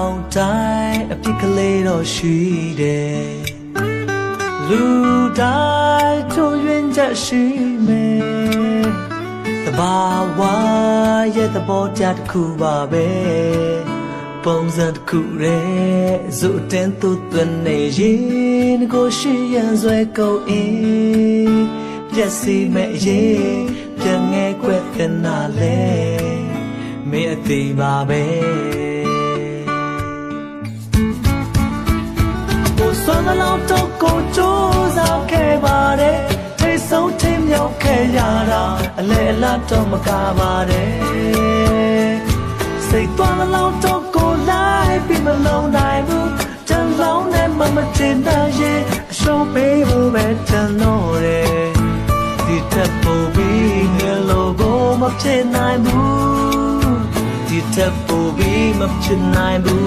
အောင်တိုင်းအပြစ်ကလေးတော့ရှိတယ်လူတိုင်းထုံရင်ချက်ရှိမယ်တဘာဝရဲ့သဘောတရားတစ်ခုပါပဲပုံစံတစ်ခုရဲ့ဇိုတင်သူသွင်းနေရင်ကိုရှိရန်ဆွဲကုန်အင်းပြက်စီမဲ့ရေးပြန်ငဲကွက်တဲ့နာလဲမင်းအသေးပါပဲဆွမ်းလောင်းတော့ကိုကြိုးစားခဲ့ပါတယ်ထိတ်ဆုံးထိတ်မြောက်ခဲ့ရတာအလဲအလတ်တော့မကားပါတယ်စိတ်သွားလောင်းတော့ကိုလိုက်ပြီးမလုံးနိုင်ဘူးတန်လောင်းနဲ့မတင်တဲ့ရဲ့အရှုံးပေးဖို့ပဲတန်တော့တယ်ဒီတက်ဖို့ပြီးငယ်လို့ကိုမဖြစ်နိုင်ဘူးဒီတက်ဖို့ပြီးမဖြစ်နိုင်ဘူး